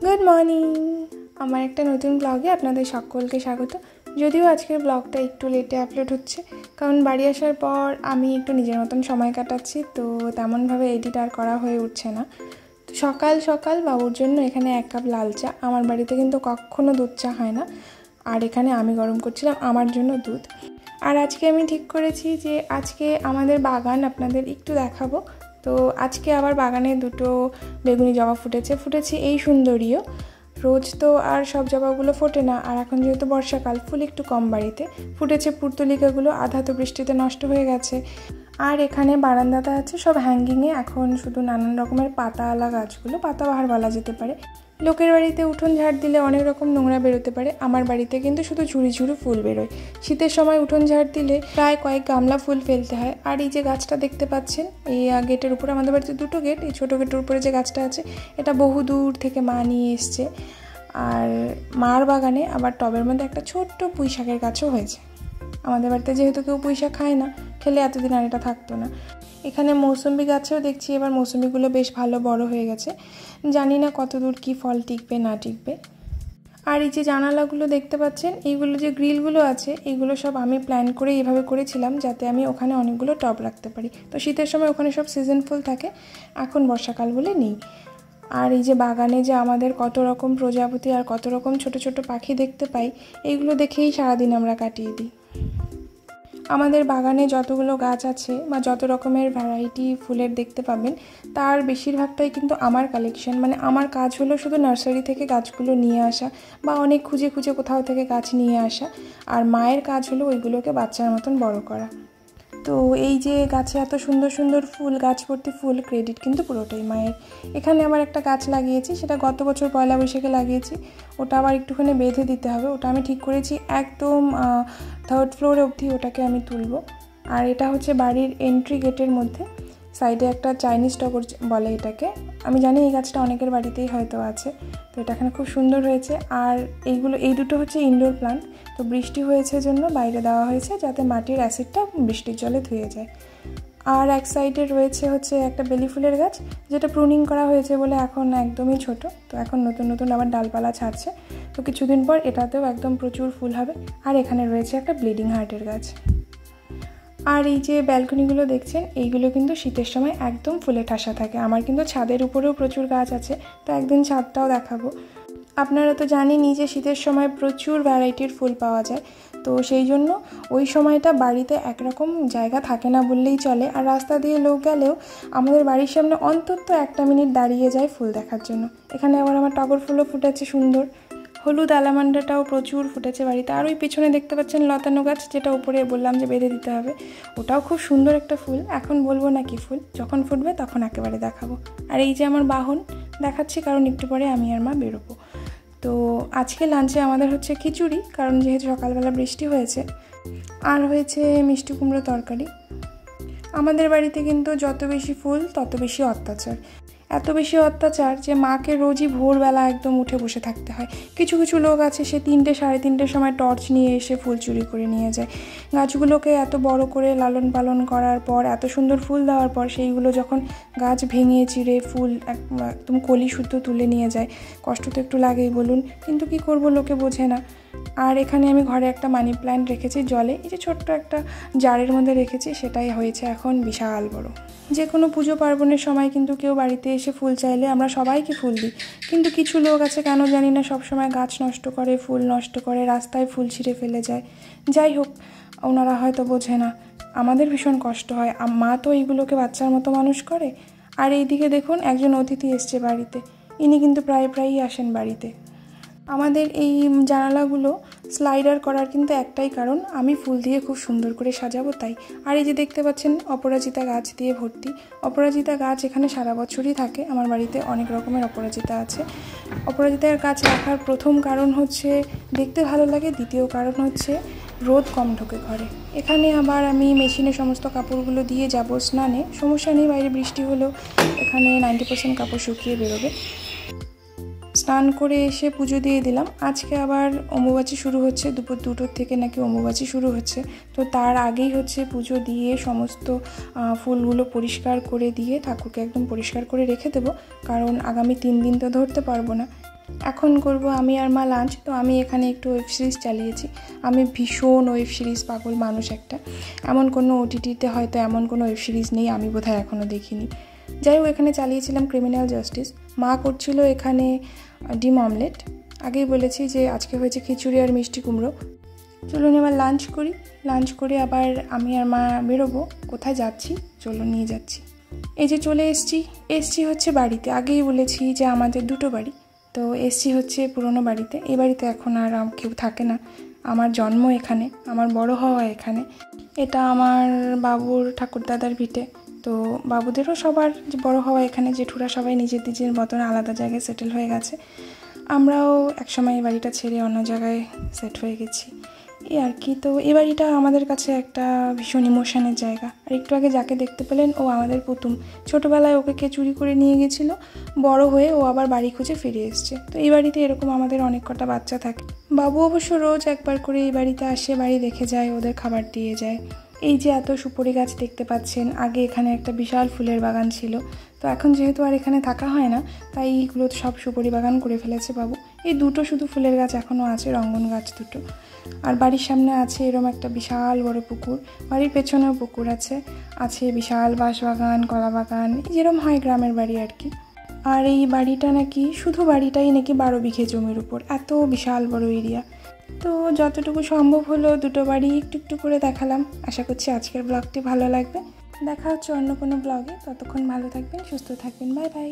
Good morning. আমার একটা নতুন ব্লগে আপনাদের সকলকে স্বাগত। যদিও আজকের ব্লগটা একটু লেটে আপলোড হচ্ছে, কারণ বাড়ি আসার পর আমি একটু নিজের মতন সময় কাটাচ্ছি, তো তেমনভাবে এডিট আর করা হয়ে উঠছে না। তো সকাল সকাল বাবুর জন্য এখানে 1 কাপ লাল চা। আমার বাড়িতে কিন্তু কখনো দুধ চা হয় না, আর এখানে আমি গরম করছিলাম আমার জন্য দুধ। আর আজকে আমি ঠিক করেছি যে আজকে আমাদের বাগান আপনাদের একটু দেখাবো। তো আজকে আবার বাগানে 2টো বেগুনি জবা ফুটেছে এই সুন্দরীও। রোজ তো আর সব জবাগুলো ফোটে না, আর এখন যেহেতু বর্ষাকাল ফুল একটু কম বাড়িতে ফুটেছে। পুর্তলিকাগুলো আধা তো বৃষ্টিতে নষ্ট হয়ে গেছে। আর এখানে বারান্দাতে আছে সব হ্যাঙ্গিংয়ে এখন শুধু নানান রকমের পাতাওয়ালা গাছগুলো, পাতাবাহার বলা যেতে পারে। লোকের বাড়িতে উঠোন ঝাড় দিলে অনেক রকম নোংরা বেরোতে পারে, আমার বাড়িতে কিন্তু শুধু ঝুড়ি ঝুড়ি ফুল বেরোয়। শীতের সময় উঠোন ঝাড় দিলে প্রায় কয়েক গামলা ফুল ফেলতে হয়। আর এই যে গাছটা দেখতে পাচ্ছেন, এই গেটের উপরে, আমাদের বাড়িতে 2টো গেট, এই ছোটো গেটের উপরে যে গাছটা আছে এটা বহু দূর থেকে মা নিয়ে এসছে। আর মার বাগানে আবার টবের মধ্যে একটা ছোট্ট পুঁই শাকের গাছও হয়েছে। আমাদের বাড়িতে যেহেতু কেউ পুঁই শাক খায় না, খেলে এতদিন আর এটা থাকতো না। এখানে মৌসুমি গাছেও দেখছি এবার মৌসুমিগুলো বেশ ভালো বড় হয়ে গেছে। জানি না কত দূর কী ফল টিকবে না টিকবে। আর এই যে জানালাগুলো দেখতে পাচ্ছেন, এইগুলো যে গ্রিলগুলো আছে এইগুলো সব আমি প্ল্যান করে এইভাবে করেছিলাম যাতে আমি ওখানে অনেকগুলো টব রাখতে পারি। তো শীতের সময় ওখানে সব সিজন ফুল থাকে, এখন বর্ষাকাল বলে নেই। আর এই যে বাগানে যে আমাদের কত রকম প্রজাপতি আর কত রকম ছোট ছোট পাখি দেখতে পাই, এইগুলো দেখেই সারাদিন আমরা কাটিয়ে দিই। আমাদের বাগানে যতগুলো গাছ আছে বা যত রকমের ভ্যারাইটি ফুলের দেখতে পাবেন, তার বেশিরভাগটাই কিন্তু আমার কালেকশন। মানে আমার কাজ হলো শুধু নার্সারি থেকে গাছগুলো নিয়ে আসা বা অনেক খুঁজে খুঁজে কোথাও থেকে গাছ নিয়ে আসা, আর মায়ের কাজ হলো ওইগুলোকে বাচ্চার মতন বড় করা। তো এই যে গাছে এত সুন্দর সুন্দর ফুল, গাছ ভর্তি ফুল, ক্রেডিট কিন্তু পুরোটাই মায়ের। এখানে আবার একটা গাছ লাগিয়েছি, সেটা গত বছর পয়লা বৈশাখে লাগিয়েছি। ওটা আবার একটুখানি বেঁধে দিতে হবে, ওটা আমি ঠিক করেছি একদম 3rd ফ্লোরে অবধি ওটাকে আমি তুলব। আর এটা হচ্ছে বাড়ির এন্ট্রি গেটের মধ্যে সাইডে একটা চাইনিজ টগর বলে এটাকে। আমি জানি এই গাছটা অনেকের বাড়িতেই হয়তো আছে, তো এটা এখানে খুব সুন্দর হয়েছে। আর এই দুটো হচ্ছে ইনডোর প্লান্ট, তো বৃষ্টি হয়েছে জন্য বাইরে দেওয়া হয়েছে যাতে মাটির অ্যাসিডটা বৃষ্টির জলে ধুয়ে যায়। আর এক সাইডে রয়েছে হচ্ছে একটা বেলি ফুলের গাছ, যেটা প্রুনিং করা হয়েছে বলে এখন একদমই ছোট, তো এখন নতুন নতুন আবার ডালপালা ছাড়ছে। তো কিছুদিন পর এটাতেও একদম প্রচুর ফুল হবে। আর এখানে রয়েছে একটা ব্লিডিং হার্টের গাছ। আর এই যে ব্যালকনিগুলো দেখছেন, এইগুলো কিন্তু শীতের সময় একদম ফুলে ঠাসা থাকে। আমার কিন্তু ছাদের উপরেও প্রচুর গাছ আছে, তো একদিন ছাদটাও দেখাবো। আপনারা তো জানেনই যে শীতের সময় প্রচুর ভ্যারাইটির ফুল পাওয়া যায়, তো সেই জন্য ওই সময়টা বাড়িতে একরকম জায়গা থাকে না বললেই চলে। আর রাস্তা দিয়ে লোক গেলেও আমাদের বাড়ির সামনে অন্তত 1 মিনিট দাঁড়িয়ে যায় ফুল দেখার জন্য। এখানে আবার আমার টগর ফুলও ফুটেছে সুন্দর, হলুদ অ্যালামান্ডাটাও প্রচুর ফুটেছে বাড়িতে। আর ওই পিছনে দেখতে পাচ্ছেন লতানো গাছ, যেটা উপরে বললাম যে বেঁধে দিতে হবে, ওটাও খুব সুন্দর একটা ফুল। এখন বলবো না কি ফুল, যখন ফুটবে তখন একেবারে দেখাবো। আর এই যে আমার বাহন দেখাচ্ছি, কারণ একটু পরে আমি আর মা বেরোবো। তো আজকে লাঞ্চে আমাদের হচ্ছে খিচুড়ি, কারণ যেহেতু সকালবেলা বৃষ্টি হয়েছে। আর হয়েছে মিষ্টি কুমড়ো তরকারি। আমাদের বাড়িতে কিন্তু যত বেশি ফুল তত বেশি অত্যাচার। এত বেশি অত্যাচার যে মাকে রোজই ভোরবেলা একদম উঠে বসে থাকতে হয়। কিছু কিছু লোক আছে সে 3টে সাড়ে 3টের সময় টর্চ নিয়ে এসে ফুল চুরি করে নিয়ে যায়। গাছগুলোকে এত বড় করে লালন পালন করার পর, এত সুন্দর ফুল দেওয়ার পর, সেইগুলো যখন গাছ ভেঙে চিড়ে ফুল একদম কলি শুদ্ধ তুলে নিয়ে যায়, কষ্ট তো একটু লাগেই বলুন, কিন্তু কি করব, লোকে বোঝে না। আর এখানে আমি ঘরে একটা মানি প্ল্যান্ট রেখেছি জলে, এই যে ছোট্ট একটা জারের মধ্যে রেখেছি, সেটাই হয়েছে এখন বিশাল বড়। যে কোনো পুজো পার্বণের সময় কিন্তু কেউ বাড়িতে এসে ফুল চাইলে আমরা সবাইকে ফুল দিই, কিন্তু কিছু লোক আছে কেন জানি না সবসময় গাছ নষ্ট করে, ফুল নষ্ট করে, রাস্তায় ফুল ছিঁড়ে ফেলে যায়। যাই হোক, ওনারা হয়তো বোঝে না, আমাদের ভীষণ কষ্ট হয়। মা তো এইগুলোকে বাচ্চার মতো মানুষ করে। আর এইদিকে দেখুন, একজন অতিথি এসছে বাড়িতে, ইনি কিন্তু প্রায়ই আসেন বাড়িতে। আমাদের এই জানালাগুলো স্লাইডার করার কিন্তু একটাই কারণ, আমি ফুল দিয়ে খুব সুন্দর করে সাজাবো তাই। আর এই যে দেখতে পাচ্ছেন অপরাজিতা গাছ দিয়ে ভর্তি। অপরাজিতা গাছ এখানে সারা বছরই থাকে, আমার বাড়িতে অনেক রকমের অপরাজিতা আছে। অপরাজিতার গাছ রাখার প্রথম কারণ হচ্ছে দেখতে ভালো লাগে, দ্বিতীয় কারণ হচ্ছে রোদ কম ঢোকে ঘরে। এখানে আবার আমি মেশিনে সমস্ত কাপড়গুলো দিয়ে যাব স্নানে, সমস্যা নেই, বাইরে বৃষ্টি হলেও এখানে 90% কাপড় শুকিয়ে বেরোবে। স্নান করে এসে পুজো দিয়ে দিলাম। আজকে আবার অম্বুবাচী শুরু হচ্ছে, দুপুর 2টোর থেকে নাকি অম্বুবাচী শুরু হচ্ছে। তো তার আগেই হচ্ছে পুজো দিয়ে সমস্ত ফুলগুলো পরিষ্কার করে দিয়ে ঠাকুরকে একদম পরিষ্কার করে রেখে দেবো, কারণ আগামী 3 দিন তো ধরতে পারবো না। এখন করব আমি আর মা লাঞ্চ। তো আমি এখানে একটু ওয়েব সিরিজ চালিয়েছি। আমি ভীষণ ওয়েব সিরিজ পাগল মানুষ একটা। এমন কোনো ওটিটিতে হয়তো এমন কোনো ওয়েব সিরিজ নেই আমি বোধহয় এখনও দেখিনি। যাই হোক, এখানে চালিয়েছিলাম ক্রিমিনাল জাস্টিস। মা করছিল এখানে ডিম অমলেট। আগেই বলেছি যে আজকে হয়েছে খিচুড়ি আর মিষ্টি কুমড়ো। চলুন এবার লাঞ্চ করি। লাঞ্চ করে আবার আমি আর মা বেরোবো। কোথায় যাচ্ছি চলুন নিয়ে যাচ্ছি। এই যে চলে এসছি হচ্ছে বাড়িতে। আগেই বলেছি যে আমাদের দুটো বাড়ি। তো এসছি হচ্ছে পুরনো বাড়িতে। এই বাড়িতে এখন আর কেউ থাকে না। আমার জন্ম এখানে, আমার বড় হওয়া এখানে। এটা আমার বাবুর ঠাকুরদাদার ভিটে। তো বাবুদেরও সবার যে বড় হওয়া এখানে, জেঠুরা সবাই নিজের নিজের মতন আলাদা জায়গায় সেটেল হয়ে গেছে। আমরাও একসময় এই বাড়িটা ছেড়ে অন্য জায়গায় সেট হয়ে গেছি এই আর কি। তো এই বাড়িটা আমাদের কাছে একটা ভীষণ ইমোশনের জায়গা। আর একটু আগে যাকে দেখতে পেলেন ও আমাদের পুতুম। ছোটোবেলায় ওকে কে চুরি করে নিয়ে গেছিলো, বড় হয়ে ও আবার বাড়ি খুঁজে ফিরে এসছে। তো এই বাড়িতে এরকম আমাদের অনেক কটা বাচ্চা থাকে। বাবু অবশ্য রোজ একবার করে এই বাড়িতে আসে, বাড়ি দেখে যায়, ওদের খাবার দিয়ে যায়। এই যে এত সুপারি গাছ দেখতে পাচ্ছেন, আগে এখানে একটা বিশাল ফুলের বাগান ছিল। তো এখন যেহেতু আর এখানে থাকা হয় না, তাই এইগুলো সব সুপারি বাগান করে ফেলেছে বাবু। এই দুটো শুধু ফুলের গাছ এখনও আছে, রঙ্গন গাছ দুটো। আর বাড়ির সামনে আছে এরকম একটা বিশাল বড় পুকুর। বাড়ির পেছনেও পুকুর আছে বিশাল বাঁশবাগান, কলা বাগান, যেরকম হয় গ্রামের বাড়ি আর কি। আর এই বাড়িটা নাকি, শুধু বাড়িটাই নাকি 12 বিঘে জমির উপর, এত বিশাল বড় এরিয়া। তো যতটুকু সম্ভব হলো দুটো বাড়ি একটু একটু করে দেখালাম। আশা করছি আজকের ব্লগটি ভালো লাগবে। দেখা হচ্ছে অন্য কোনো ব্লগে। ততক্ষণ ভালো থাকবেন, সুস্থ থাকবেন। Bye bye.